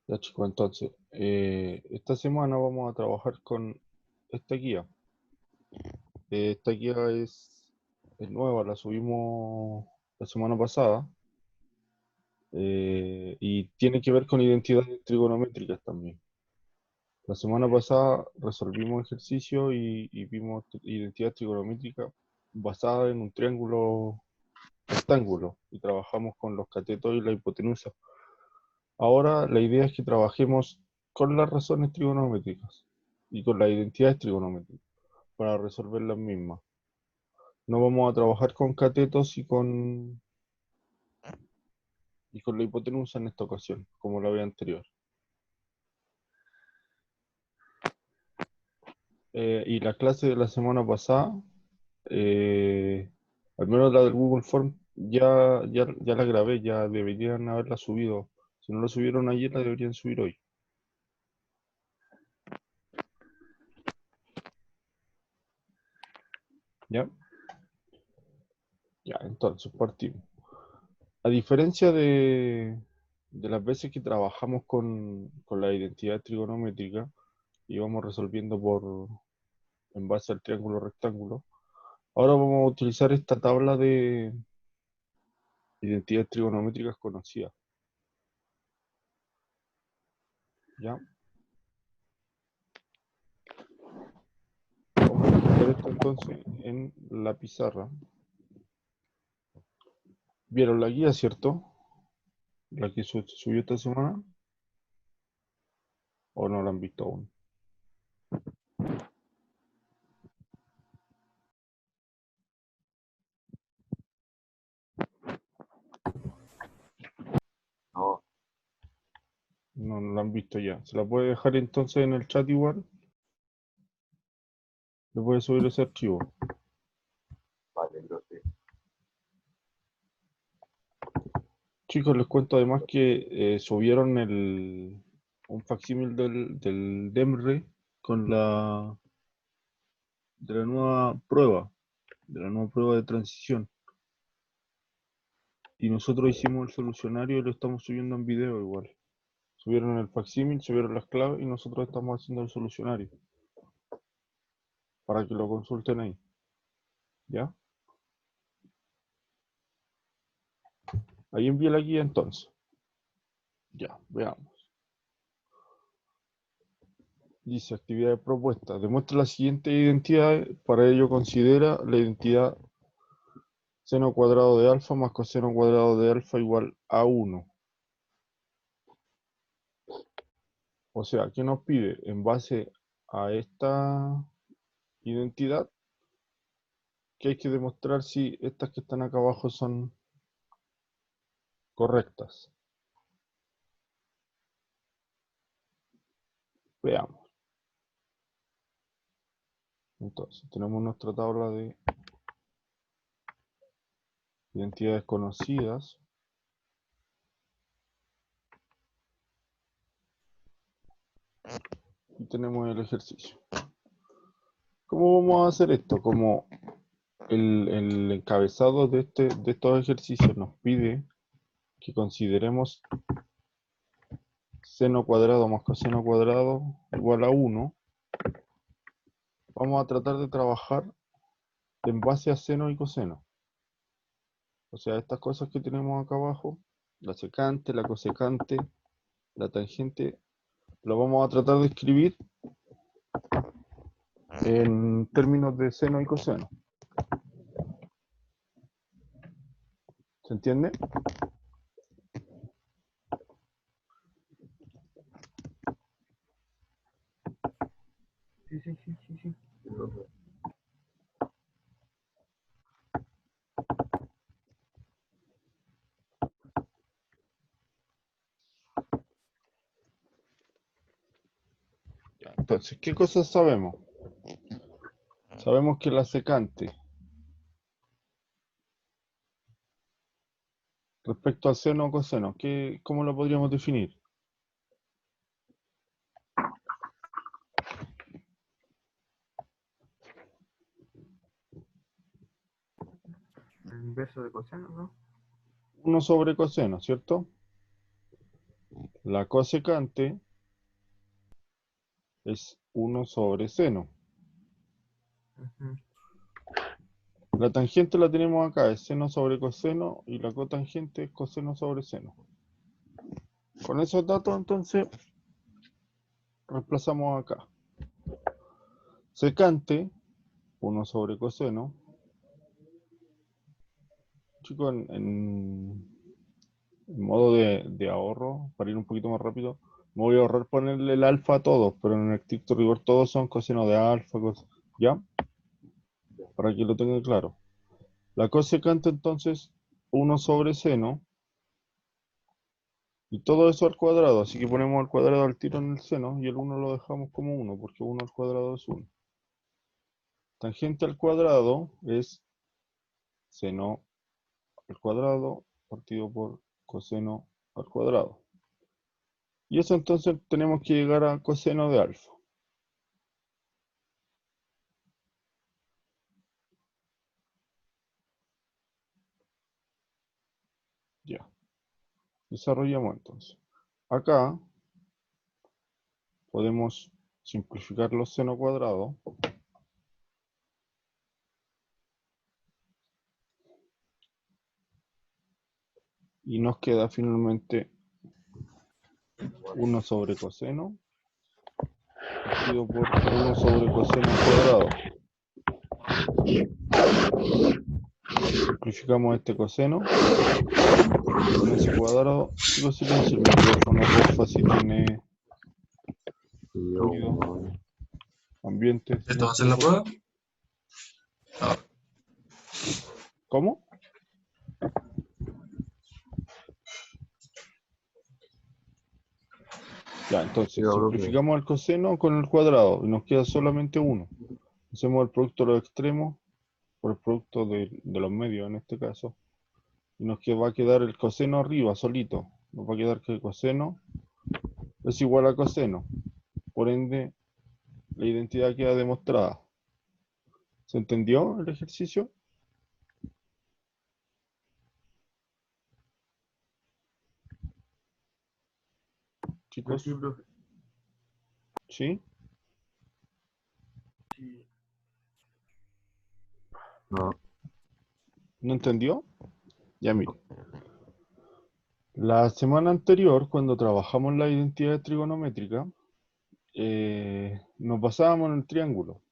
Ya chicos, entonces, esta semana vamos a trabajar con esta guía. Esta guía es nueva, la subimos la semana pasada y tiene que ver con identidades trigonométricas también. La semana pasada resolvimos ejercicio y vimos identidad trigonométrica basada en un triángulo rectángulo y trabajamos con los catetos y la hipotenusa. Ahora la idea es que trabajemos con las razones trigonométricas y con las identidades trigonométricas para resolver las mismas. No vamos a trabajar con catetos y con la hipotenusa en esta ocasión, como la vez anterior. Y la clase de la semana pasada, eh, al menos la del Google Form, ya la grabé, ya deberían haberla subido. Si no la subieron ayer, la deberían subir hoy. ¿Ya? Ya, entonces partimos. A diferencia de las veces que trabajamos con la identidad trigonométrica y vamos resolviendo en base al triángulo rectángulo, ahora vamos a utilizar esta tabla de identidades trigonométricas conocidas. ¿Ya? Vamos a dibujar esto entonces en la pizarra. ¿Vieron la guía, cierto? La que subió esta semana, ¿o no la han visto aún? No, No, no la han visto ya. ¿Se la puede dejar entonces en el chat igual? Le puede subir ese archivo. vale, profe. Chicos, les cuento además que subieron un facsímil del DEMRE con de la nueva prueba, de la nueva prueba de transición. Y nosotros hicimos el solucionario y lo estamos subiendo en video igual. Subieron el facsímil, subieron las claves y nosotros estamos haciendo el solucionario para que lo consulten ahí. ¿Ya? Ahí envié la guía entonces. Ya, veamos. Dice actividades propuestas. Demuestra la siguiente identidad. Para ello considera la identidad seno cuadrado de alfa más coseno cuadrado de alfa igual a 1. O sea, ¿qué nos pide? En base a esta identidad, que hay que demostrar si estas que están acá abajo son correctas. Veamos. Entonces, tenemos nuestra tabla de identidades conocidas. Y tenemos el ejercicio. ¿Cómo vamos a hacer esto? Como el encabezado de estos ejercicios nos pide que consideremos seno cuadrado más coseno cuadrado igual a 1, vamos a tratar de trabajar en base a seno y coseno. O sea, estas cosas que tenemos acá abajo, la secante, la cosecante, la tangente, lo vamos a tratar de escribir en términos de seno y coseno. ¿Se entiende? Sí, sí, sí, sí, sí. Sí, profe. Ya, entonces, ¿qué cosas sabemos? Sabemos que la secante respecto al seno o coseno, ¿cómo lo podríamos definir? El inverso de coseno, ¿no? 1 sobre coseno, ¿cierto? La cosecante es 1 sobre seno. Ujú. La tangente la tenemos acá, es seno sobre coseno, y la cotangente es coseno sobre seno. Con esos datos, entonces, reemplazamos acá. Secante, 1 sobre coseno. Chicos, en modo de ahorro, para ir un poquito más rápido, me voy a ahorrar ponerle el alfa a todos, pero en el estricto rigor todos son coseno de alfa, ¿ya? Para que lo tengan claro. La cosecante, entonces, 1 sobre seno, y todo eso al cuadrado, así que ponemos al cuadrado al tiro en el seno, y el 1 lo dejamos como 1, porque 1 al cuadrado es 1. Tangente al cuadrado es seno al cuadrado partido por coseno al cuadrado. Y eso entonces tenemos que llegar a coseno de alfa. Ya. Desarrollamos entonces. Acá podemos simplificar los seno cuadrados. Y nos queda finalmente 1 sobre coseno partido por 1 sobre coseno al cuadrado. Simplificamos este coseno con ese cuadrado. Chicos, silencio el micrófono, porfa, si tiene ruido, ambiente. ¿Esto va a Silencio, ser la porfa. prueba? Ah, ¿Cómo? Ya, entonces simplificamos el coseno con el cuadrado y nos queda solamente 1. Hacemos el producto de los extremos por el producto de los medios en este caso. Y nos va a quedar el coseno arriba solito. Nos va a quedar que el coseno es igual a coseno. Por ende, la identidad queda demostrada. ¿Se entendió el ejercicio? Chicos, Sí, profe. ¿sí? Sí. ¿No entendió? Ya mire. La semana anterior, cuando trabajamos la identidad trigonométrica, nos basábamos en el triángulo.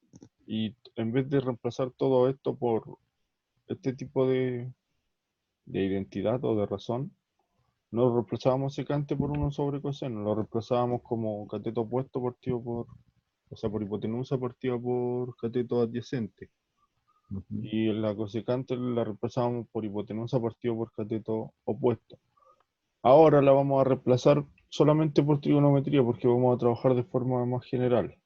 Y en vez de reemplazar todo esto por este tipo de identidad o de razón, no lo reemplazábamos secante por 1 sobre coseno, lo reemplazábamos como cateto opuesto partido por, o sea, por hipotenusa partida por cateto adyacente. Y la cosecante la reemplazábamos por hipotenusa partido por cateto opuesto. Ahora la vamos a reemplazar solamente por trigonometría porque vamos a trabajar de forma más general.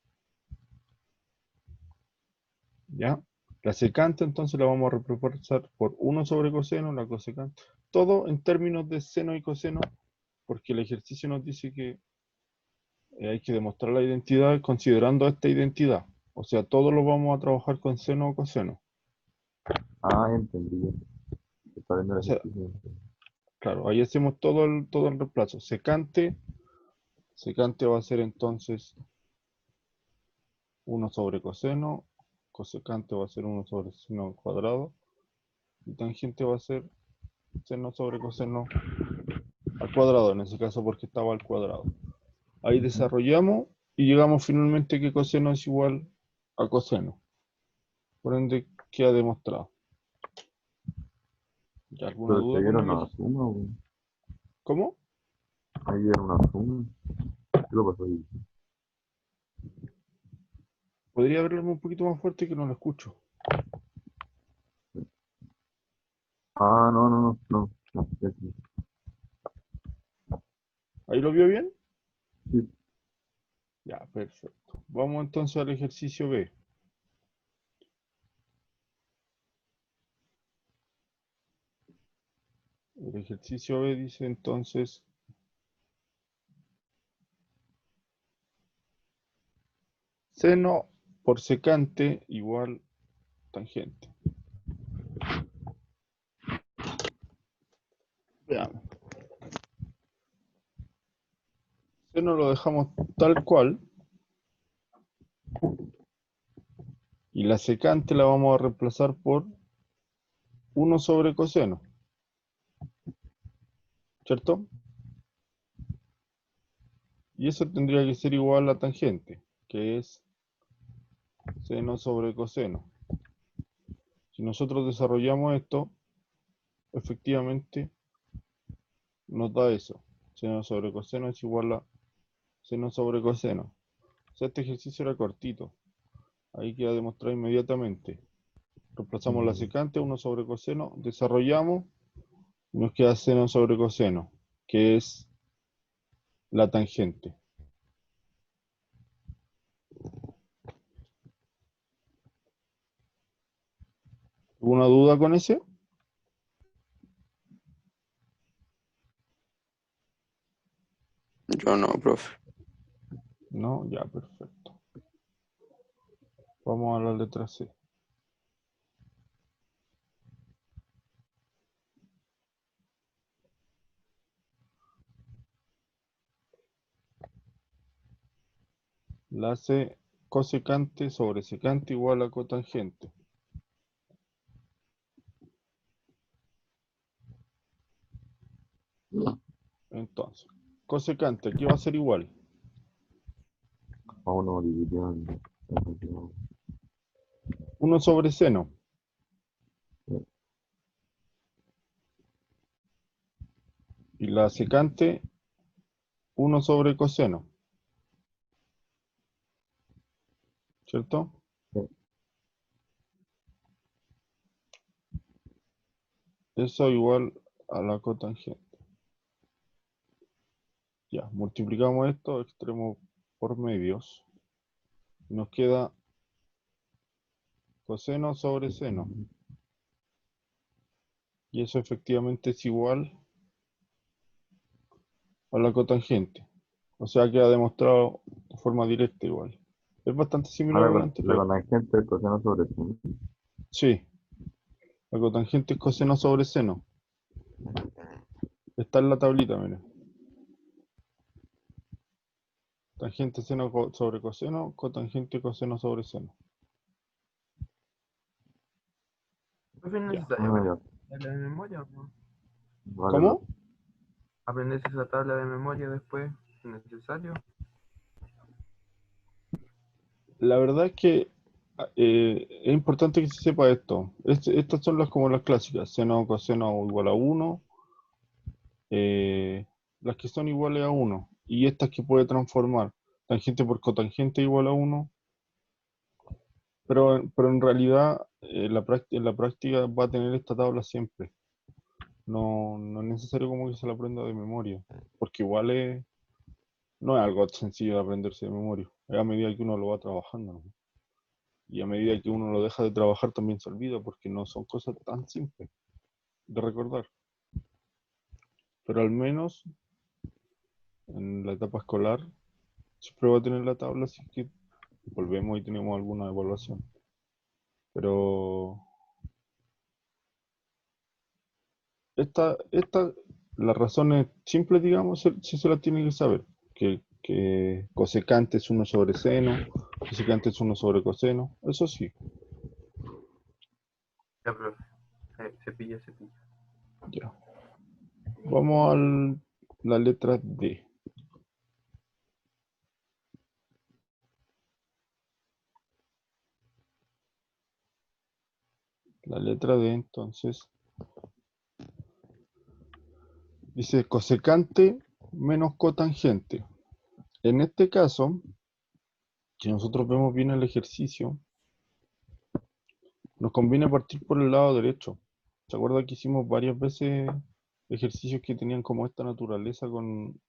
¿Ya? La secante entonces la vamos a reemplazar por 1 sobre coseno, la cosecante. Todo en términos de seno y coseno, porque el ejercicio nos dice que hay que demostrar la identidad considerando esta identidad. O sea, todo lo vamos a trabajar con seno o coseno. Ah, entendí. Está viendo el O sea, ejercicio. claro, ahí hacemos todo el reemplazo. Secante va a ser entonces 1 sobre coseno, cosecante va a ser 1 sobre seno al cuadrado, y tangente va a ser seno sobre coseno al cuadrado, en ese caso porque estaba al cuadrado. Ahí desarrollamos y llegamos finalmente que coseno es igual a coseno. Por ende, queda demostrado. ¿Ya alguna Pero duda se con dieron el una suma, güey. ¿Cómo? Ahí dieron una suma. ¿Qué lo pasó ahí? ¿Podría hablarme un poquito más fuerte que no lo escucho? Ah, no. Ya sí. ¿Ahí lo vio bien? Sí. Ya, perfecto. Vamos entonces al ejercicio B. El ejercicio B dice entonces seno por secante igual tangente. Veamos. Seno lo dejamos tal cual. Y la secante la vamos a reemplazar por 1 sobre coseno. ¿Cierto? Y eso tendría que ser igual a la tangente, que es seno sobre coseno. Si nosotros desarrollamos esto, efectivamente nos da eso. Seno sobre coseno es igual a seno sobre coseno. O sea, este ejercicio era cortito. Ahí queda demostrado inmediatamente. Reemplazamos la secante, 1 sobre coseno, desarrollamos, y nos queda seno sobre coseno, que es la tangente. ¿Alguna duda con ese? Yo no, profe. No, ya, perfecto. Vamos a la letra C. La C cosecante sobre secante igual a cotangente. Entonces, cosecante, aquí va a ser igual. A uno dividido en 1 sobre seno. Y la secante, 1 sobre coseno. ¿Cierto? Eso igual a la cotangente. Ya, multiplicamos esto, extremos por medios. Nos queda coseno sobre seno. Y eso efectivamente es igual a la cotangente. O sea, queda demostrado de forma directa igual. Es bastante similar a la la anterior. tangente del coseno sobre seno. Sí, la cotangente es coseno sobre seno. Está en la tablita, miren. Tangente seno sobre coseno, cotangente coseno sobre seno. Profe, ¿es Ya. necesario Ah, ya. tabla de memoria o no? Vale, ¿Cómo? ¿Aprenderse esa tabla de memoria después si es necesario? La verdad es que es importante que se sepa esto. Estas son como las clásicas. Seno, coseno igual a 1. Las que son iguales a 1. Y estas que puede transformar. Tangente por cotangente igual a 1. Pero en realidad en la práctica va a tener esta tabla siempre. No, no es necesario como que se la aprenda de memoria. Porque no es algo sencillo de aprenderse de memoria. Es a medida que uno lo va trabajando, ¿no? Y a medida que uno lo deja de trabajar también se olvida porque no son cosas tan simples de recordar. Pero al menos en la etapa escolar siempre va a tener la tabla, así que volvemos y tenemos alguna evaluación. Pero las razones simples, digamos, sí se las tiene que saber. Que cosecante es 1 sobre seno, cosecante es 1 sobre coseno, eso sí. Ya, profe. Cepilla, cepilla. Ya. Vamos a la letra D. La letra D, entonces, dice cosecante menos cotangente. En este caso, si nosotros vemos bien el ejercicio, nos conviene partir por el lado derecho. ¿Se acuerda que hicimos varias veces ejercicios que tenían como esta naturaleza con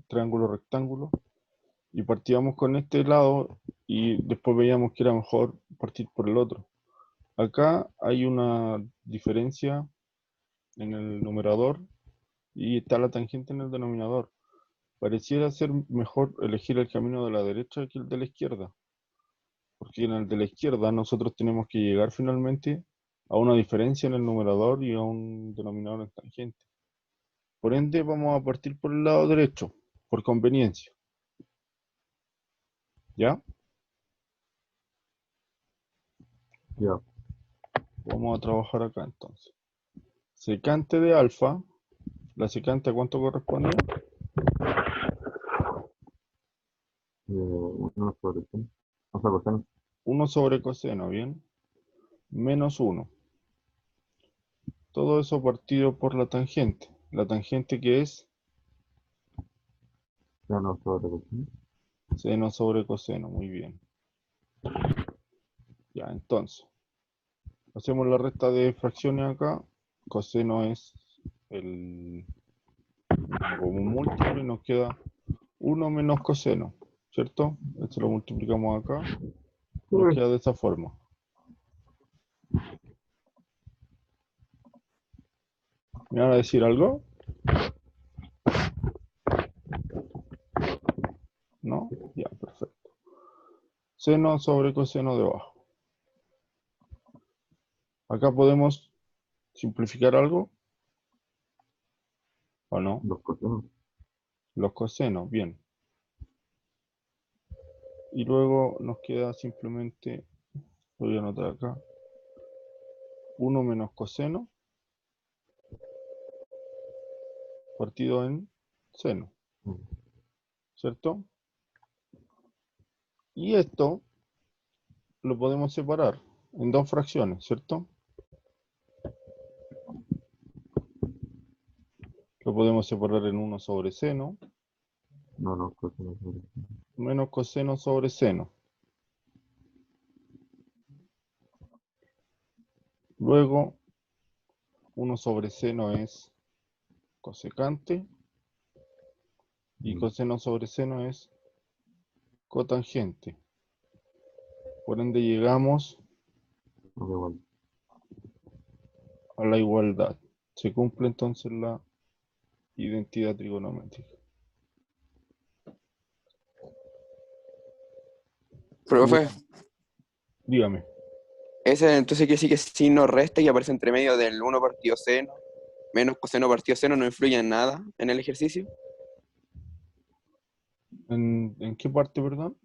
triángulo rectángulo? Y partíamos con este lado y después veíamos que era mejor partir por el otro. Acá hay una diferencia en el numerador y está la tangente en el denominador. Pareciera ser mejor elegir el camino de la derecha que el de la izquierda, porque en el de la izquierda nosotros tenemos que llegar finalmente a una diferencia en el numerador y a un denominador en tangente. Por ende, vamos a partir por el lado derecho. por conveniencia. ¿Ya? Ya. Vamos a trabajar acá entonces. Secante de alfa, ¿la secante a cuánto corresponde? 1 sobre 100. O sea, coseno. 1 sobre coseno, ¿bien? Menos 1. Todo eso partido por la tangente. La tangente que es Seno sobre coseno. seno sobre coseno, muy bien. Ya, entonces, hacemos la resta de fracciones acá. Coseno es el como múltiplo y nos queda 1 menos coseno, ¿cierto? Esto lo multiplicamos acá, nos queda de esa forma. ¿Me van a decir algo? ¿No? Ya, perfecto. Seno sobre coseno debajo. Acá podemos simplificar algo, ¿o no? Los cosenos. Los cosenos, bien. Y luego nos queda simplemente, lo voy a anotar acá, 1 menos coseno partido en seno, ¿cierto? Y esto lo podemos separar en dos fracciones, ¿cierto? Lo podemos separar en 1 sobre seno No, los cosenos sobre menos coseno sobre seno. Luego, 1 sobre seno es cosecante y coseno sobre seno es cotangente. Por ende llegamos no, igual. a la igualdad. Se cumple entonces la identidad trigonométrica. Profe, Dígame. ese entonces quiere decir que signo resta y aparece entre medio del 1 partido seno, menos coseno partido seno, no influye en nada en el ejercicio. ¿En qué parte, perdón?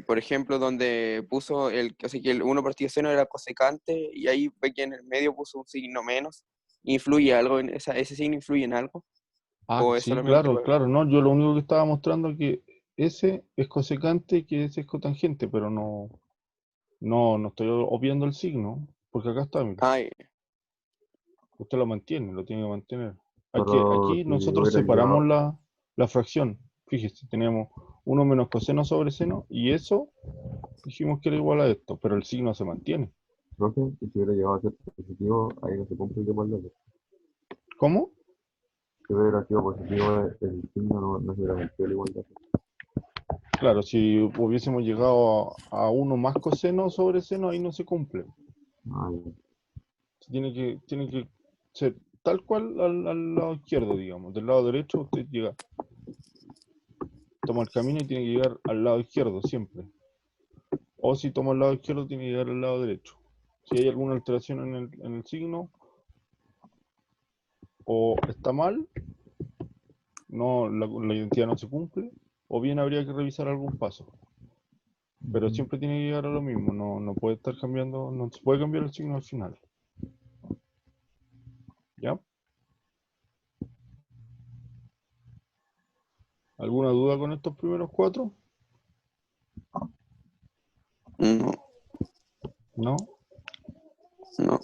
Por ejemplo, donde puso o sea, que el 1 partido seno era cosecante y ahí ve que en el medio puso un signo menos. ¿Influye algo en ese signo influye en algo? Ah, ¿O es sí, solamente claro, claro, no, yo lo único que estaba mostrando es que ese es cosecante y que ese es cotangente, pero no estoy obviando el signo, porque acá está, mire, Ay, usted lo mantiene, lo tiene que mantener. Pero Aquí si nosotros hubiera separamos llevado, la fracción, fíjese, tenemos 1 menos coseno sobre seno, y eso dijimos que era igual a esto, pero el signo se mantiene. profe, y si hubiera llevado a ser positivo, ahí no se cumple la igualdad. ¿Cómo? Si hubiera sido positivo, el signo no se hubiera cumplido la igualdad. Claro, si hubiésemos llegado a 1 más coseno sobre seno, ahí no se cumple. Ah, ya. Tiene que ser tal cual al lado izquierdo, digamos. Del lado derecho usted llega, toma el camino y tiene que llegar al lado izquierdo siempre. O si toma el lado izquierdo, tiene que llegar al lado derecho. Si hay alguna alteración en el signo, o está mal, la identidad no se cumple, o bien habría que revisar algún paso. Pero siempre tiene que llegar a lo mismo, no puede estar cambiando, no se puede cambiar el signo al final. ¿Ya? ¿Alguna duda con estos primeros cuatro? no, ¿No? no.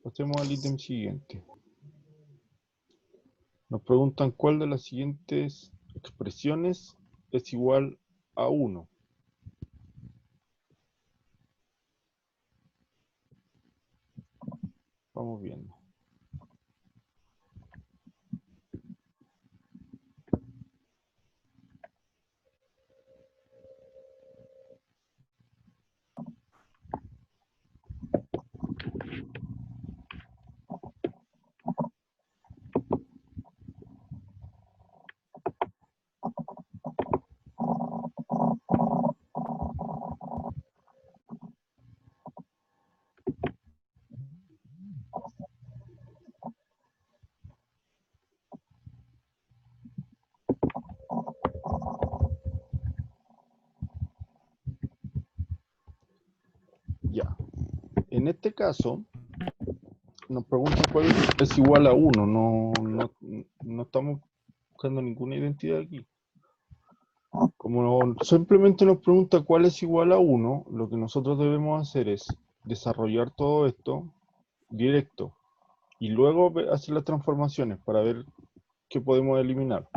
Pasemos al ítem siguiente. Nos preguntan cuál de las siguientes expresiones es igual a 1. Vamos viendo. en este caso, nos preguntan cuál es igual a 1. No estamos buscando ninguna identidad aquí. Como simplemente nos pregunta cuál es igual a 1, lo que nosotros debemos hacer es desarrollar todo esto directo y luego hacer las transformaciones para ver qué podemos eliminar.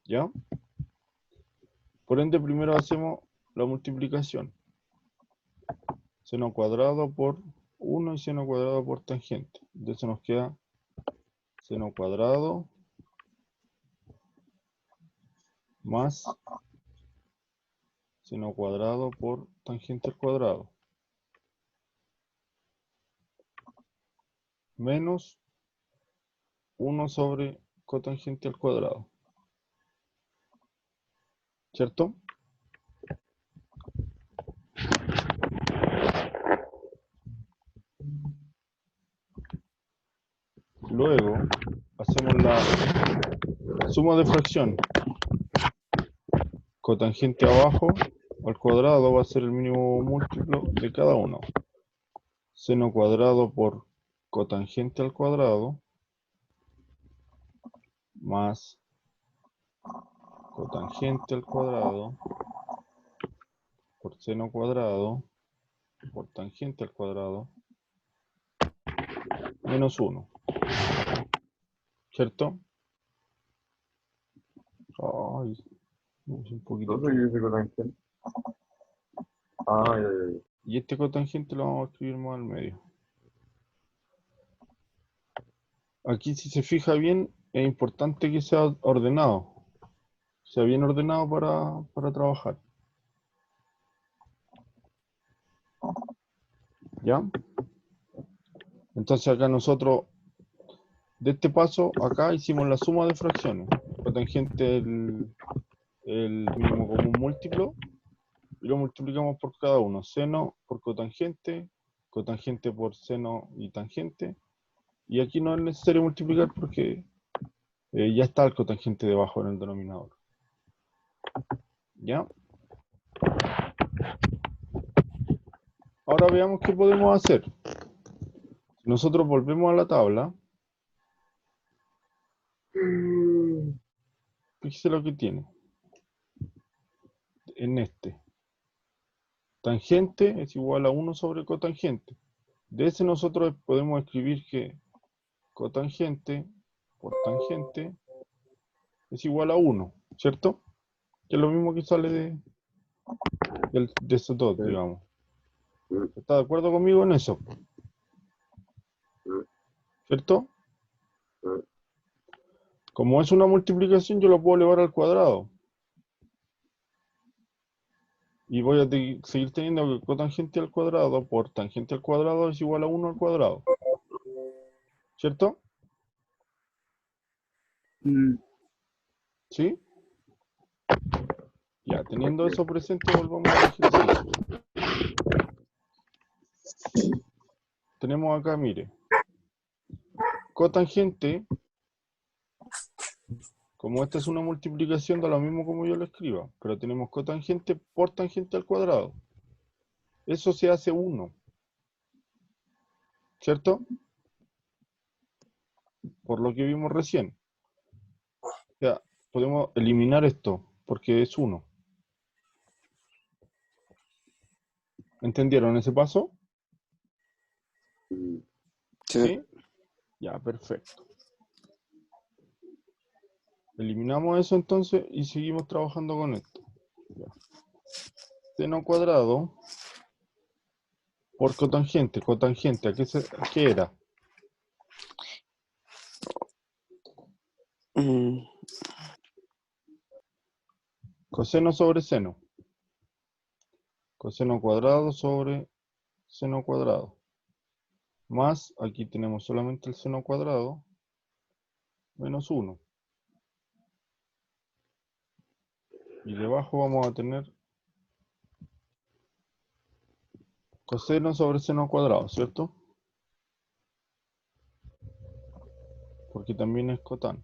¿Ya? Por ende, primero hacemos la multiplicación. Seno cuadrado por 1 y seno cuadrado por tangente. Entonces nos queda seno cuadrado más seno cuadrado por tangente al cuadrado. Menos 1 sobre cotangente al cuadrado. ¿Cierto? Luego hacemos la suma de fracción. Cotangente abajo al cuadrado va a ser el mínimo múltiplo de cada uno. Seno cuadrado por cotangente al cuadrado más cotangente al cuadrado por seno cuadrado por tangente al cuadrado menos 1. ¿Cierto? Ay, un poquito. Entonces, yo ese cotangente. Ah, ya. Y este cotangente lo vamos a escribir más al medio. Aquí, si se fija bien, es importante que sea ordenado. Sea bien ordenado para trabajar. ¿Ya? Entonces acá nosotros, de este paso, acá hicimos la suma de fracciones. Cotangente el mínimo común múltiplo. Y lo multiplicamos por cada uno. Seno por cotangente, cotangente por seno y tangente. Y aquí no es necesario multiplicar porque ya está el cotangente debajo en el denominador. ¿Ya? Ahora veamos qué podemos hacer. Si nosotros volvemos a la tabla, fíjese lo que tiene. En este. Tangente es igual a 1 sobre cotangente. De ese nosotros podemos escribir que cotangente por tangente es igual a 1, ¿cierto? Que es lo mismo que sale de estos dos, Sí. digamos. ¿Está de acuerdo conmigo en eso? ¿Cierto? Sí. Como es una multiplicación, yo lo puedo elevar al cuadrado. Y voy a seguir teniendo que cotangente al cuadrado por tangente al cuadrado es igual a 1 al cuadrado. ¿Cierto? ¿Sí? Ya, teniendo eso presente, volvamos al ejercicio. Tenemos acá, mire. Cotangente, como esta es una multiplicación, da lo mismo como yo lo escriba. Pero tenemos cotangente por tangente al cuadrado. Eso se hace 1. ¿Cierto? Por lo que vimos recién. O sea, podemos eliminar esto, porque es 1. ¿Entendieron ese paso? Sí. ¿Sí? Ya, perfecto. Eliminamos eso entonces y seguimos trabajando con esto. Ya. Seno cuadrado por cotangente. Cotangente, ¿a qué era? Mm, Coseno sobre seno. Coseno cuadrado sobre seno cuadrado. Más, aquí tenemos solamente el seno cuadrado, menos 1. Y debajo vamos a tener coseno sobre seno cuadrado, ¿cierto? Porque también es cotán.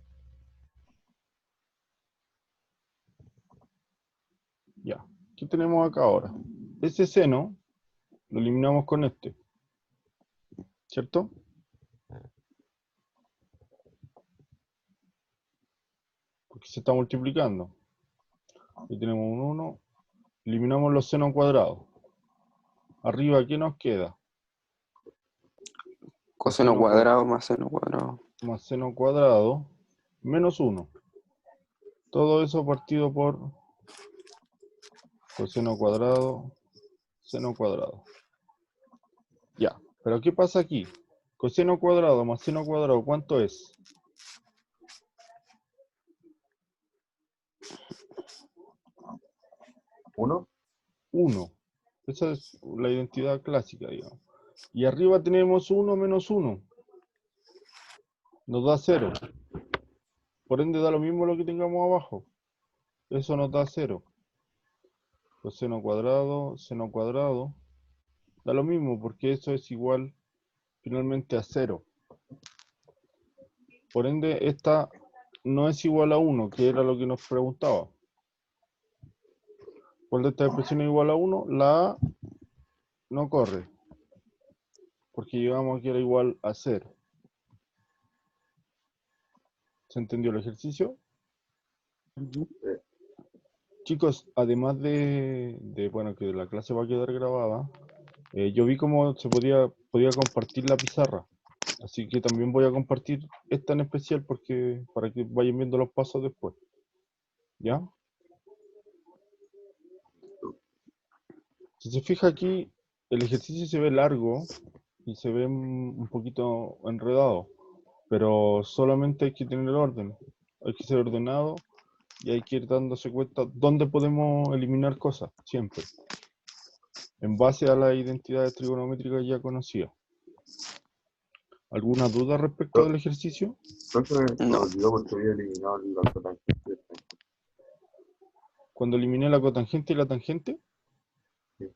Ya. ¿Qué tenemos acá ahora? Ese seno lo eliminamos con este, ¿cierto? Porque se está multiplicando. Aquí tenemos un 1. Eliminamos los senos cuadrados. Arriba, ¿qué nos queda? Coseno cuadrado más seno cuadrado. Más seno cuadrado menos 1. Todo eso partido por coseno cuadrado, seno cuadrado. Ya, pero ¿qué pasa aquí? Coseno cuadrado más seno cuadrado, ¿cuánto es? ¿1? 1. Esa es la identidad clásica, digamos. Y arriba tenemos 1 menos 1. Nos da 0. Por ende da lo mismo lo que tengamos abajo. Eso nos da 0. Coseno cuadrado, seno cuadrado. Da lo mismo porque eso es igual finalmente a 0. Por ende esta no es igual a 1, que era lo que nos preguntaba. ¿Cuál de estas expresiones es igual a 1? La A no corre. Porque llegamos a que era igual a 0. ¿Se entendió el ejercicio? Chicos, además bueno, que la clase va a quedar grabada, yo vi cómo se podía compartir la pizarra. Así que también voy a compartir esta en especial para que vayan viendo los pasos después. ¿Ya? Si se fija aquí, el ejercicio se ve largo y se ve un poquito enredado, pero solamente hay que tener orden. Hay que ser ordenado y hay que ir dándose cuenta dónde podemos eliminar cosas, siempre. En base a las identidades trigonométricas ya conocidas. ¿Alguna duda respecto del ejercicio? Entonces me No. olvidó porque había eliminado la cotangente. Cuando eliminé la cotangente y la tangente, Sí.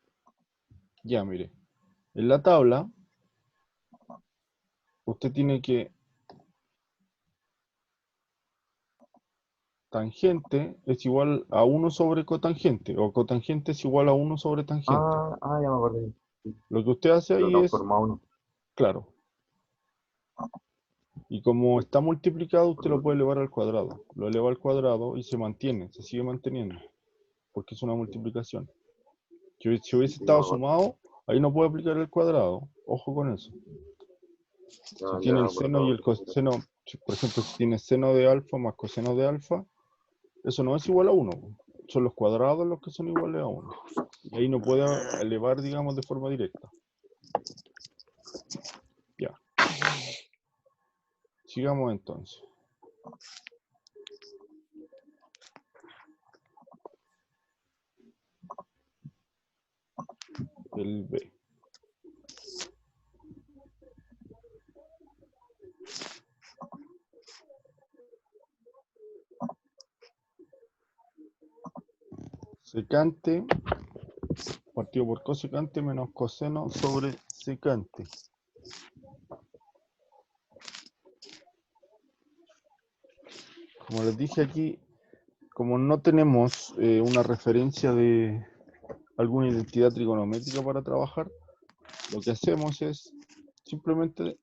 ya mire, en la tabla, usted tiene que tangente es igual a 1 sobre cotangente, o cotangente es igual a 1 sobre tangente. Ya me acordé. Sí, Lo que usted hace lo ahí es, transformó a 1. claro, y como está multiplicado, usted lo puede elevar al cuadrado. Lo eleva al cuadrado y se mantiene, se sigue manteniendo, porque es una multiplicación. Si hubiese Sí, estado me acuerdo. sumado, ahí no puede aplicar el cuadrado. Ojo con eso. Si tiene el seno y el coseno, por ejemplo, si tiene seno de alfa más coseno de alfa, eso no es igual a 1. Son los cuadrados los que son iguales a 1. Y ahí no puede elevar, digamos, de forma directa. Ya. Sigamos entonces. El B. Secante partido por cosecante menos coseno sobre secante. Como les dije aquí, como no tenemos una referencia de alguna identidad trigonométrica para trabajar, lo que hacemos es simplemente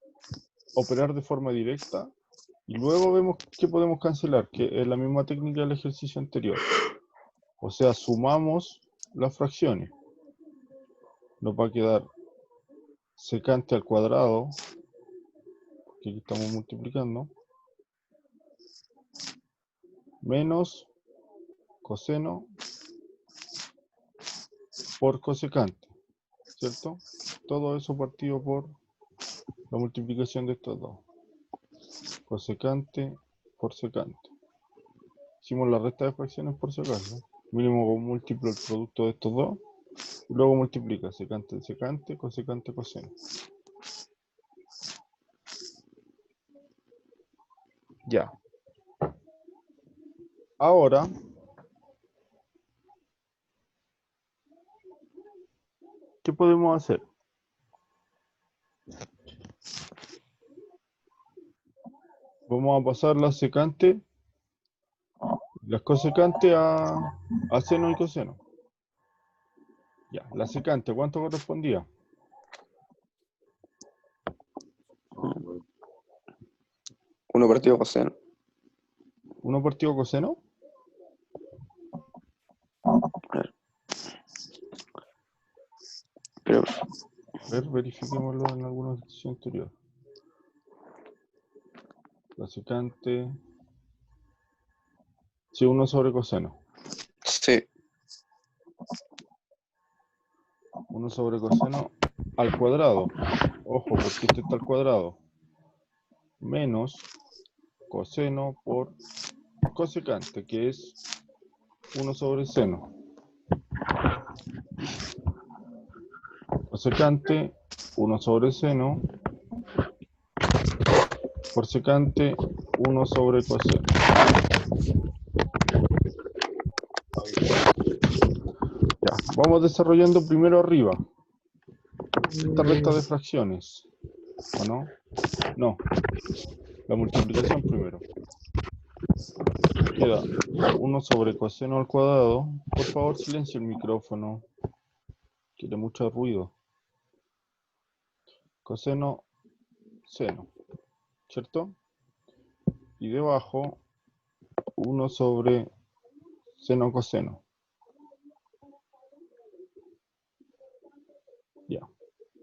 operar de forma directa y luego vemos qué podemos cancelar, que es la misma técnica del ejercicio anterior. O sea, sumamos las fracciones. Nos va a quedar secante al cuadrado, porque aquí estamos multiplicando, menos coseno por cosecante, ¿cierto? Todo eso partido por la multiplicación de estos dos. Cosecante por secante. Hicimos la resta de fracciones por si acaso. Mínimo con múltiplo el producto de estos dos. Y luego multiplica secante, secante, cosecante, coseno. Ya. Ahora, ¿qué podemos hacer? Vamos a pasar la secante, las cosecantes a seno y coseno. Ya, la secante, ¿cuánto correspondía? partido coseno. 1 partido coseno. Pero, A ver, verifiquémoslo en alguna ejercicio anterior. La secante. Sí, 1 sobre coseno. sí. 1 sobre coseno al cuadrado. Ojo, porque este está al cuadrado. Menos coseno por cosecante, que es 1 sobre seno. Cosecante, 1 sobre seno. Por secante, 1 sobre coseno. Ya, vamos desarrollando primero arriba. Esta recta de fracciones. ¿O no? No. La multiplicación primero. Queda 1 sobre coseno al cuadrado. Por favor, silencio el micrófono. Quiere mucho ruido. Coseno, seno. ¿Cierto? Y debajo, 1 sobre seno coseno. Ya.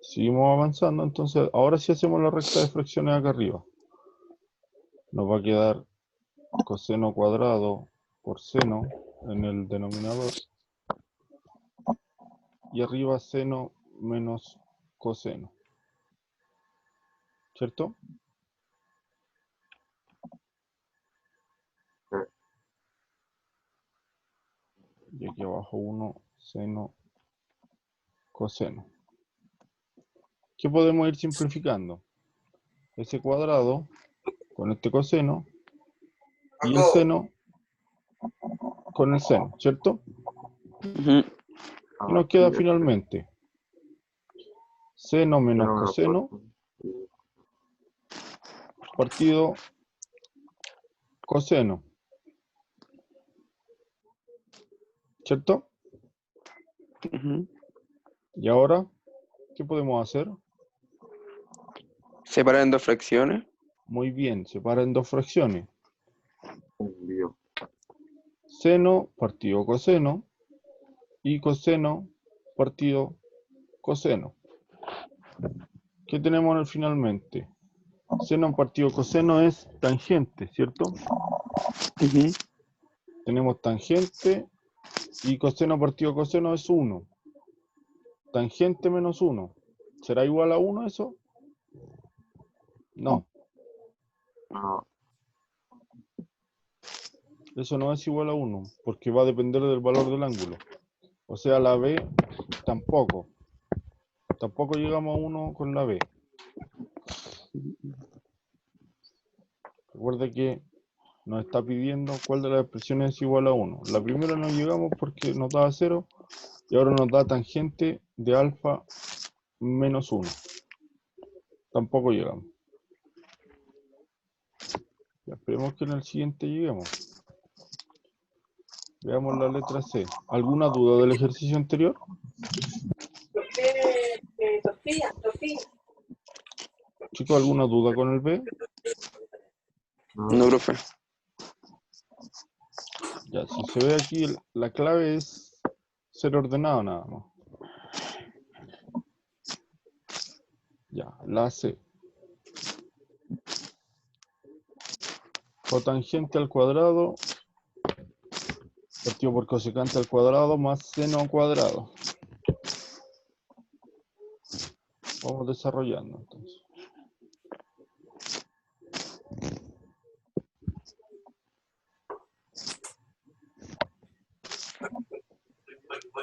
Seguimos avanzando, entonces ahora sí hacemos la recta de fracciones acá arriba. Nos va a quedar coseno cuadrado por seno en el denominador. Y arriba seno menos coseno. ¿Cierto? Y aquí abajo 1 seno coseno. ¿Qué podemos ir simplificando? Ese cuadrado con este coseno y el seno con el seno, ¿cierto? Ujú. ¿Qué nos queda finalmente? Seno menos coseno partido coseno. ¿Cierto? Ujú. Y ahora, ¿qué podemos hacer? Separar en 2 fracciones. Muy bien, separa en 2 fracciones. Un lío. Seno partido coseno y coseno partido coseno. ¿Qué tenemos finalmente? Seno partido coseno es tangente, ¿cierto? Ujú. Tenemos tangente y coseno partido coseno es 1. Tangente menos 1. ¿Será igual a 1 eso? No, No, eso no es igual a 1, porque va a depender del valor del ángulo. O sea, la B tampoco. Tampoco llegamos a 1 con la B. Recuerda que nos está pidiendo cuál de las expresiones es igual a 1. La primera no llegamos porque nos daba 0 y ahora nos da tangente de alfa menos 1. Tampoco llegamos. Ya, esperemos que en el siguiente lleguemos. Veamos la letra C. ¿Alguna duda del ejercicio anterior? Chicos, ¿alguna duda con el B? No, profe. Ya, si se ve aquí, la clave es ser ordenado nada más. Ya, la C. Cotangente al cuadrado partido por cosecante al cuadrado más seno al cuadrado. Vamos desarrollando entonces.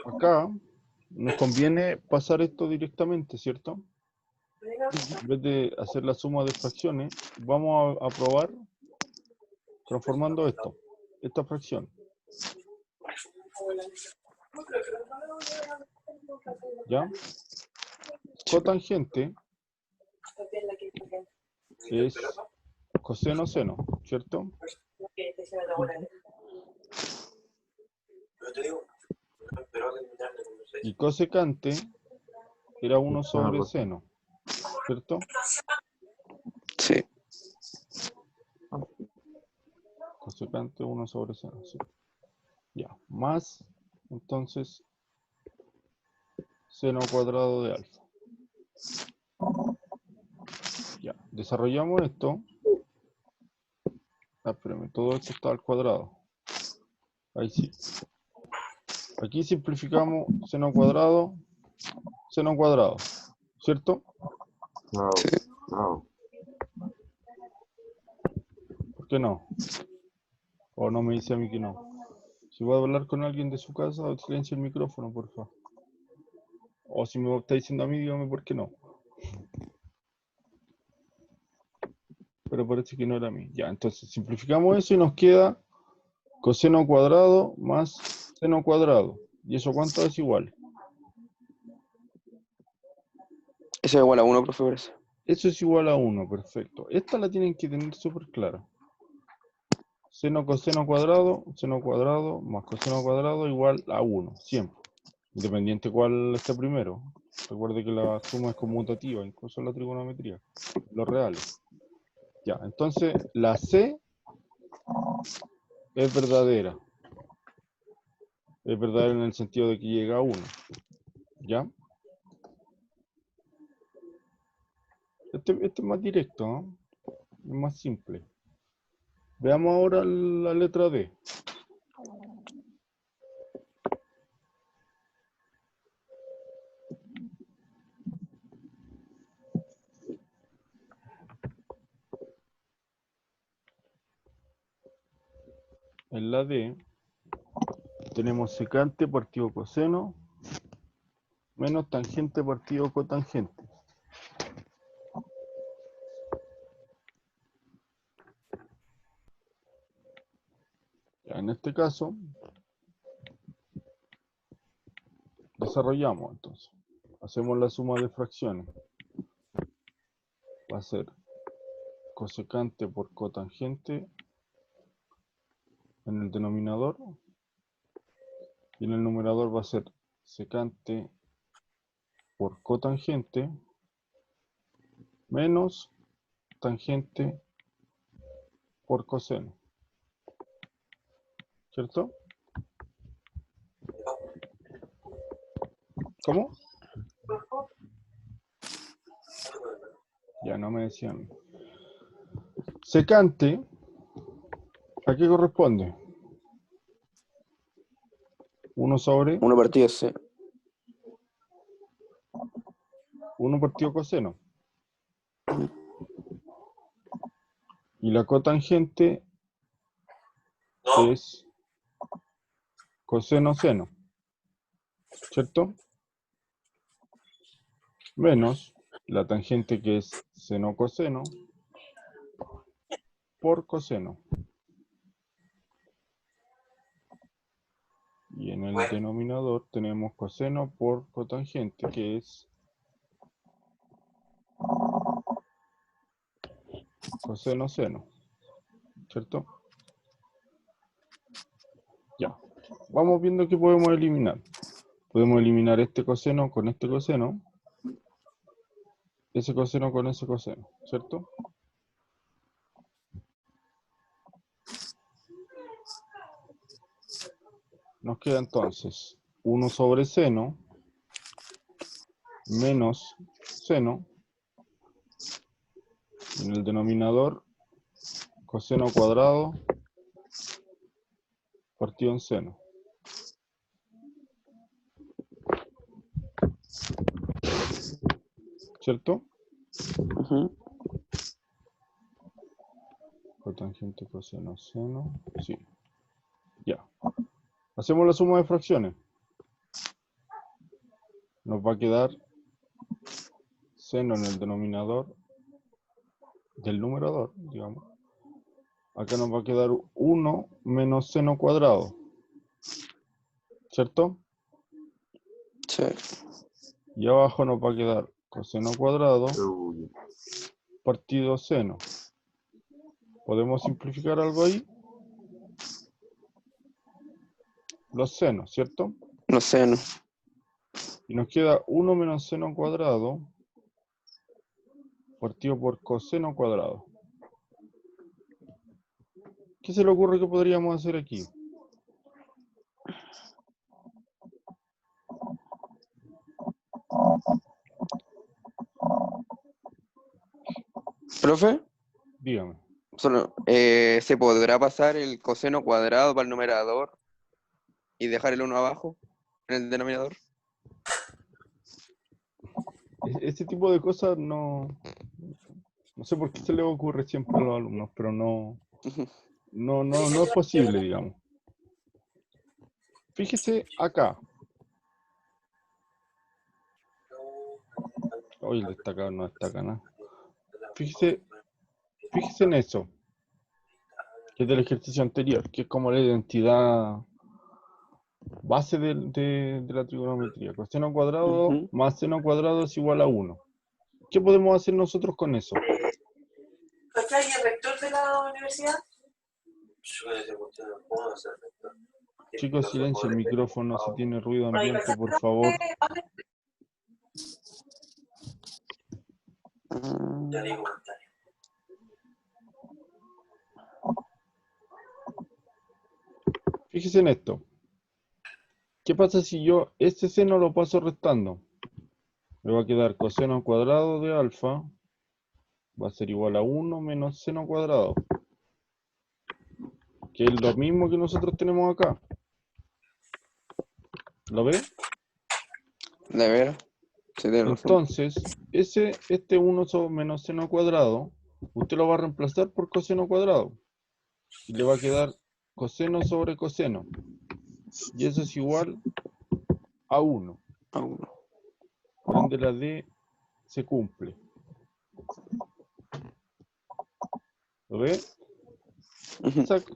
Acá nos conviene pasar esto directamente, ¿cierto? En vez de hacer la suma de fracciones, vamos a probar transformando esta fracción. ¿Ya? Cotangente es coseno seno, ¿cierto? Y cosecante era 1 sobre seno, ¿cierto? Sí. cosecante 1 sobre seno. Sí. Ya, más, entonces, seno cuadrado de alfa. Ya, desarrollamos esto. Ah, espérame, todo esto está al cuadrado. Ahí sí. Aquí simplificamos seno cuadrado, ¿cierto? No, no. ¿Por qué no? O no me dice a mí que no. Si voy a hablar con alguien de su casa, silencia el micrófono, por favor. O si me está diciendo a mí, dígame por qué no. Pero parece que no era a mí. Ya, entonces simplificamos eso y nos queda coseno cuadrado más seno cuadrado. ¿Y eso cuánto es igual? Eso es igual a 1, profe, por eso. Eso es igual a 1, perfecto. Esta la tienen que tener súper clara. Seno coseno cuadrado más coseno cuadrado igual a 1, siempre. Independiente cuál esté primero. Recuerde que la suma es conmutativa, incluso en la trigonometría, los reales. Ya, entonces la C es verdadera. Es verdadera en el sentido de que llega a 1. ¿Ya? Este es más directo, ¿no? Es más simple. Veamos ahora la letra D. En la D tenemos secante partido coseno menos tangente partido cotangente. Ya, en este caso, desarrollamos entonces. Hacemos la suma de fracciones. Va a ser cosecante por cotangente en el denominador. Y en el numerador va a ser secante por cotangente menos tangente por coseno. ¿Cierto? ¿Cómo? Ya no me decían. Secante, ¿a qué corresponde? 1 sobre 1 partido C. 1 partido coseno. Y la cotangente es coseno seno. ¿Cierto? Menos la tangente que es seno coseno por coseno. Y en el denominador tenemos coseno por cotangente, que es coseno seno. ¿Cierto? Ya. Vamos viendo qué podemos eliminar. Podemos eliminar este coseno con este coseno. Ese coseno con ese coseno. ¿Cierto? Nos queda entonces 1 sobre seno menos seno. En el denominador, coseno cuadrado partido en seno. ¿Cierto? Ujú. Cotangente coseno seno. Sí. Ya. Hacemos la suma de fracciones. Nos va a quedar seno en el denominador del numerador, digamos. Acá nos va a quedar 1 menos seno cuadrado. ¿Cierto? Sí. Y abajo nos va a quedar coseno cuadrado Uy, partido seno. ¿Podemos simplificar algo ahí? Los senos, ¿cierto? No sé, no. Y nos queda 1 menos seno cuadrado partido por coseno cuadrado. ¿Qué se le ocurre que podríamos hacer aquí? Profe, Dígame. ¿se podrá pasar el coseno cuadrado para el numerador y dejar el 1 abajo en el denominador? Ese tipo de cosas no sé por qué se le ocurre siempre a los alumnos, pero no es posible, digamos. Fíjese acá. Hoy el destacado no destaca nada. Fíjese en eso, que es del ejercicio anterior, que es como la identidad base de la trigonometría. Coseno cuadrado Ujú. más seno cuadrado es igual a 1. ¿Qué podemos hacer nosotros con eso? ¿Cachai? ¿Y el rector de la universidad? Chicos, silencio el micrófono, si tiene ruido ambiente, por favor. Ya digo comentario. Fíjese en esto. ¿Qué pasa si yo este seno lo paso restando? Me va a quedar coseno cuadrado de alfa, va a ser igual a 1 menos seno cuadrado, que es lo mismo que nosotros tenemos acá. ¿Lo ve? De veras. Sí, tiene razón. Entonces, este 1 menos seno cuadrado, usted lo va a reemplazar por coseno cuadrado. Y le va a quedar coseno sobre coseno. Y eso es igual a 1. A 1. Por ende la D se cumple. ¿Lo ve?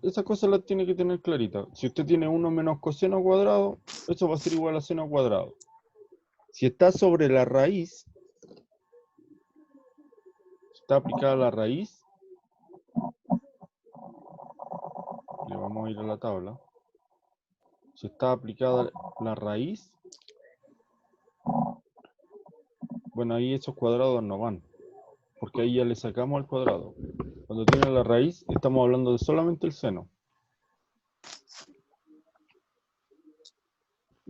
Esa cosa la tiene que tener clarita. Si usted tiene 1 menos coseno cuadrado, eso va a ser igual a seno cuadrado. Si está sobre la raíz, está aplicada la raíz, le vamos a ir a la tabla. Si está aplicada la raíz, bueno, ahí esos cuadrados no van, porque ahí ya le sacamos al cuadrado. Cuando tiene la raíz, estamos hablando de solamente el seno.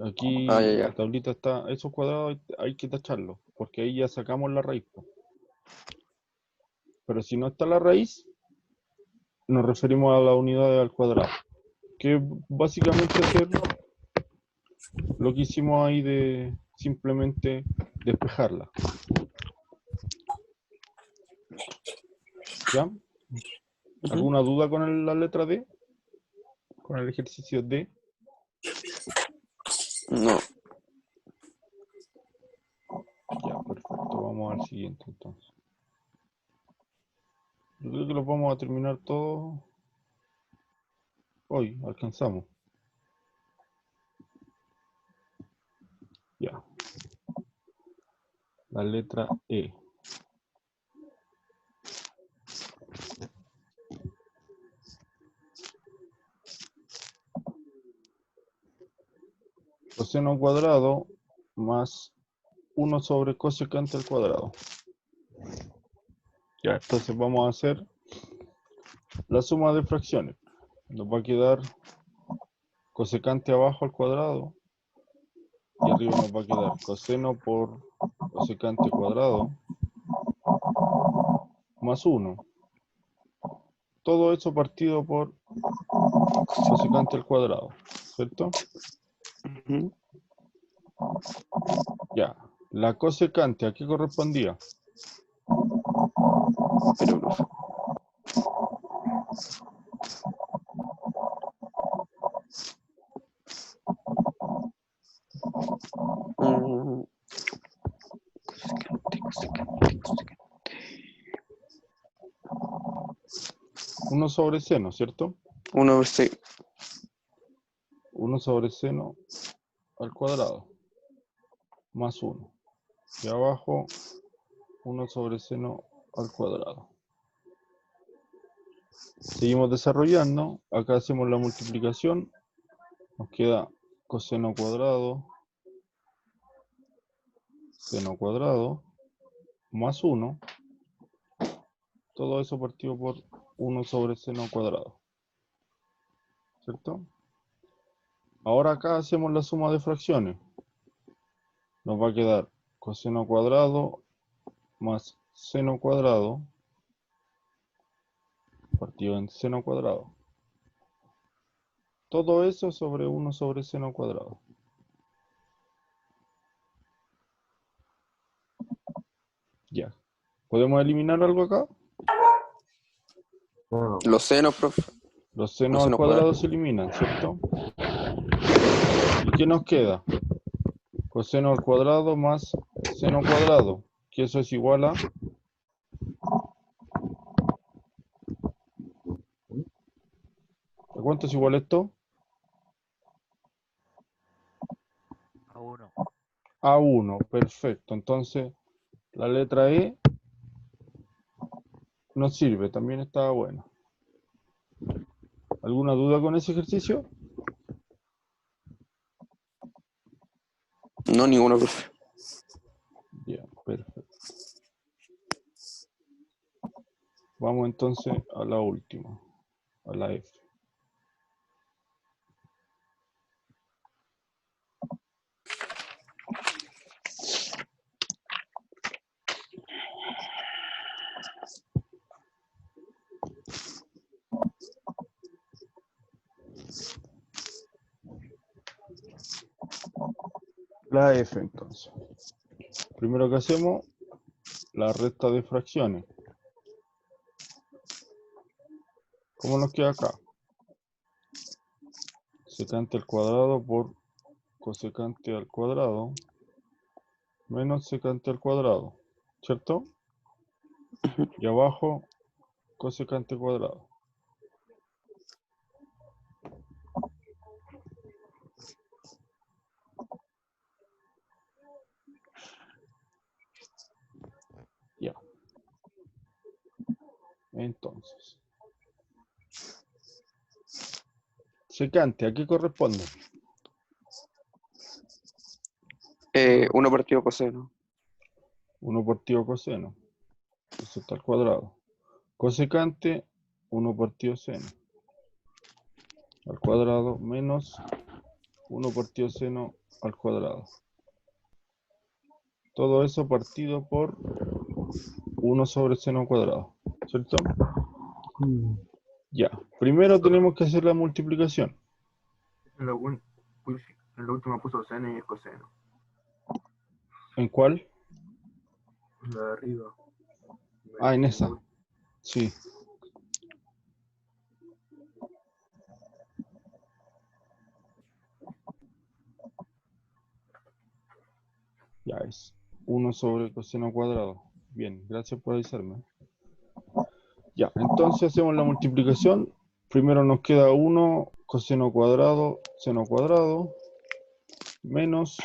Aquí Ya. la tablita está, esos cuadrados hay que tacharlos, porque ahí ya sacamos la raíz. Pero si no está la raíz, nos referimos a la unidad al cuadrado, que básicamente hacer lo que hicimos ahí de simplemente despejarla. ¿Ya? ¿Alguna duda con la letra D? ¿Con el ejercicio D? No. Ya, perfecto. Vamos al siguiente entonces. Yo creo que los vamos a terminar todos hoy. Alcanzamos. Ya. La letra E. Coseno cuadrado más 1 sobre cosecante al cuadrado. Ya, entonces vamos a hacer la suma de fracciones. Nos va a quedar cosecante abajo al cuadrado. Y arriba nos va a quedar coseno por cosecante cuadrado más 1. Todo eso partido por cosecante al cuadrado, ¿cierto? Ujú. Ya. La cosecante, ¿a qué correspondía? Pero, profe. Mm, cosecante. 1 sobre seno, ¿cierto? 1 sí. 1 sobre seno al cuadrado más 1. Y abajo 1 sobre seno al cuadrado. Seguimos desarrollando. Acá hacemos la multiplicación. Nos queda coseno cuadrado, seno cuadrado, más 1. Todo eso partido por 1 sobre seno cuadrado. ¿cierto? Ahora acá hacemos la suma de fracciones. Nos va a quedar coseno cuadrado más seno cuadrado partido en seno cuadrado. Todo eso sobre 1 sobre seno cuadrado. Ya. ¿Podemos eliminar algo acá? Bueno, Los senos, profe. Los senos Los al senos cuadrado cuadrados. se eliminan, ¿cierto? ¿Y qué nos queda? Coseno al cuadrado más seno cuadrado, que eso es igual a... ¿A cuánto es igual esto? A 1. A 1, perfecto. Entonces, la letra E nos sirve, también estaba buena. ¿Alguna duda con ese ejercicio? No, ninguno, profe. Bien, perfecto. Vamos entonces a la última, a la F. La F entonces. Primero que hacemos, la resta de fracciones. ¿Cómo nos queda acá? Secante al cuadrado por cosecante al cuadrado menos secante al cuadrado, ¿cierto? Y abajo cosecante cuadrado. Ya. Entonces, secante, ¿a qué corresponde? 1 partido coseno. 1 partido coseno. Eso está al cuadrado. Cosecante, 1 partido seno. Al cuadrado menos 1 partido seno al cuadrado. Todo eso partido por 1 sobre seno cuadrado. ¿Cierto? Ya. Primero tenemos que hacer la multiplicación. En la última puso seno y coseno. ¿En cuál? En la de arriba. Ah, en esa. Sí. Ya es 1 sobre coseno cuadrado. Bien, gracias por avisarme. Ya, entonces hacemos la multiplicación. Primero nos queda 1 coseno cuadrado, seno cuadrado, menos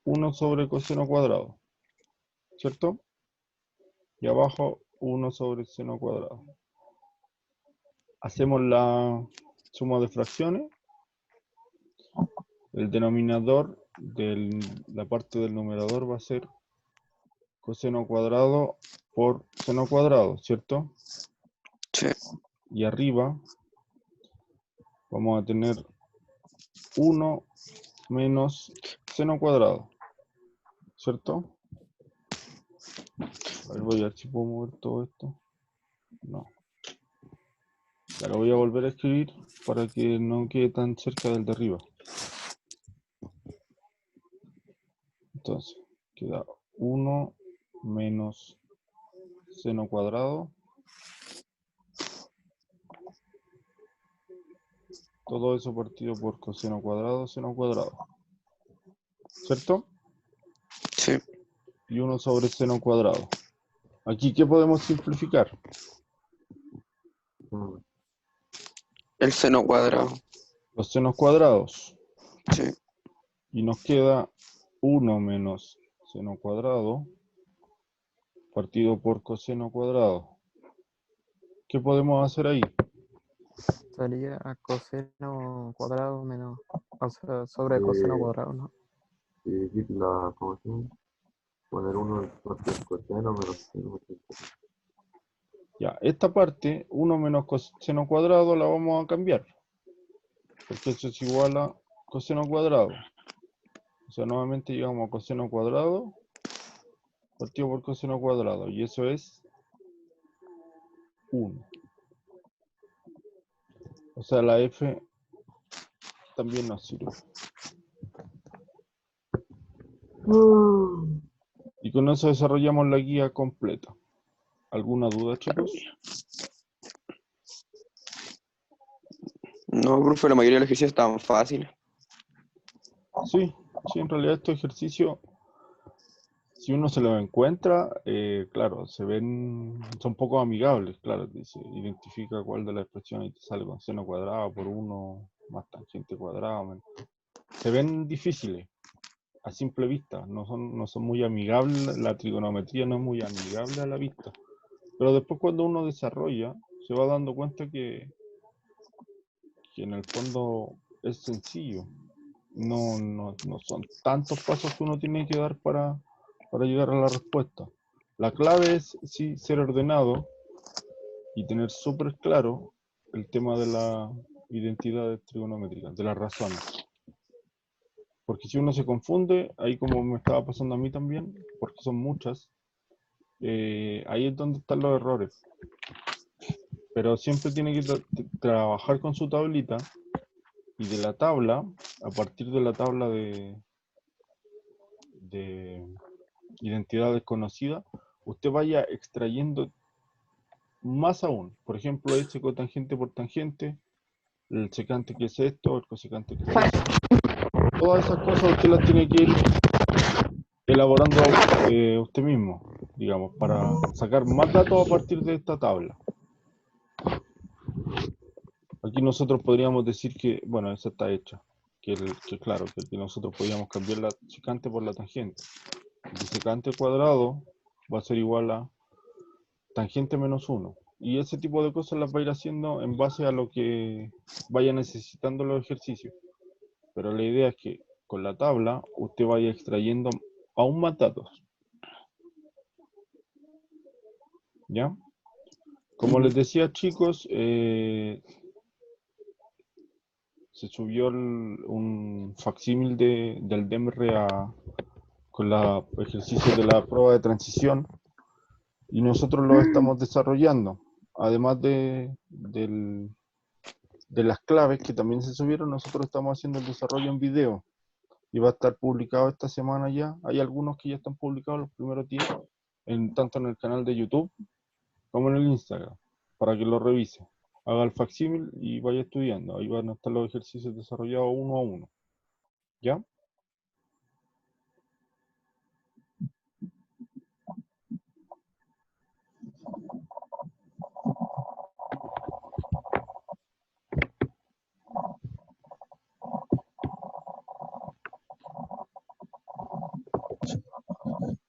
1 sobre coseno cuadrado. ¿Cierto? Y abajo 1 sobre seno cuadrado. Hacemos la suma de fracciones. El denominador de la parte del numerador va a ser coseno cuadrado por seno cuadrado, ¿cierto? Sí. Y arriba vamos a tener 1 menos seno cuadrado, ¿cierto? A ver, voy a ver si puedo mover todo esto. No. Ya lo voy a volver a escribir para que no quede tan cerca del de arriba. Entonces, queda 1 menos seno cuadrado. Todo eso partido por coseno cuadrado, seno cuadrado. ¿Cierto? Sí. Y 1 sobre seno cuadrado. Aquí, ¿qué podemos simplificar? El seno cuadrado. Los senos cuadrados. Sí. Y nos queda 1 menos seno cuadrado partido por coseno cuadrado. ¿Qué podemos hacer ahí? Sería coseno cuadrado menos, o sea, sobre coseno cuadrado, ¿no? Dividir la función, poner 1 parte del coseno menos seno parte del coseno. Ya, esta parte, 1 menos coseno cuadrado, la vamos a cambiar. porque eso es igual a coseno cuadrado. O sea, nuevamente llegamos a coseno cuadrado partido por coseno cuadrado, y eso es 1. O sea, la f también nos sirve. Y con eso desarrollamos la guía completa. ¿Alguna duda, chicos? No, profe, la mayoría de los ejercicios estaban fáciles. Sí, en realidad estos ejercicios, si uno se los encuentra, claro, son poco amigables, claro, dice, identifica cuál de las expresiones y te sale con seno cuadrado por 1 más tangente cuadrado. Se ven difíciles a simple vista, no son muy amigables, la trigonometría no es muy amigable a la vista. Pero después cuando uno desarrolla, se va dando cuenta que en el fondo es sencillo. No son tantos pasos que uno tiene que dar para llegar a la respuesta. La clave es sí ser ordenado y tener súper claro el tema de la identidad trigonométrica, de las razones. Porque si uno se confunde, ahí como me estaba pasando a mí también, porque son muchas, ahí es donde están los errores. Pero siempre tiene que trabajar con su tablita, y de la tabla, a partir de la tabla de identidad desconocida, usted vaya extrayendo más aún. Por ejemplo, este cotangente por tangente, el secante que es esto, el cosecante que es eso. Todas esas cosas usted las tiene que ir elaborando usted mismo, digamos, para sacar más datos a partir de esta tabla. Aquí nosotros podríamos decir que, bueno, esa está hecha. Que claro, que nosotros podríamos cambiar la secante por la tangente. El secante cuadrado va a ser igual a tangente menos 1. Y ese tipo de cosas las va a ir haciendo en base a lo que vaya necesitando los ejercicios. Pero la idea es que con la tabla usted vaya extrayendo aún más datos. ¿Ya? Como les decía, chicos, se subió un facsímil del DEMRE con los ejercicios de la prueba de transición, y nosotros lo estamos desarrollando. Además de las claves que también se subieron, nosotros estamos haciendo el desarrollo en video, y va a estar publicado esta semana ya. Hay algunos que ya están publicados, los primeros 10, tanto en el canal de YouTube como en el Instagram, para que lo revise, haga el facsímil y vaya estudiando. Ahí van a estar los ejercicios desarrollados uno a uno. ¿Ya?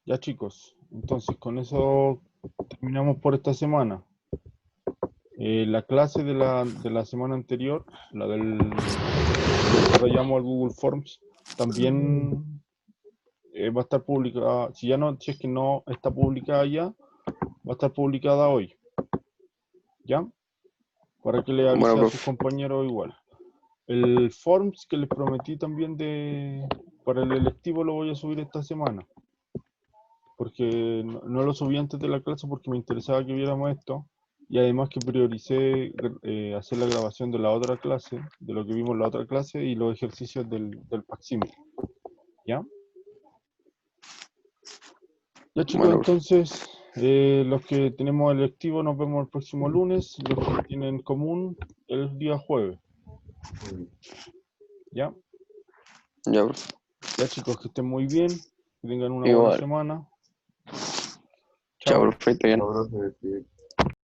Ya, chicos, entonces con eso terminamos por esta semana. La clase de la semana anterior, la desarrollamos el Google Forms, también va a estar publicada. Si es que no está publicada ya, va a estar publicada hoy. ¿Ya? Para que le avise Bueno, a sus profe. compañeros igual. El Forms que les prometí también para el electivo lo voy a subir esta semana. Porque no lo subí antes de la clase porque me interesaba que viéramos esto. Y además que prioricé hacer la grabación de la otra clase, de lo que vimos en la otra clase, y los ejercicios del facsímil. ¿Ya? Ya, chicos, Bueno, entonces, los que tenemos electivo nos vemos el próximo lunes. Los que tienen común el día jueves. ¿Ya? ya, profe. Ya, chicos, que estén muy bien, que tengan una buena Igual. semana. Chao, Chao. profe, está bien. Ahora se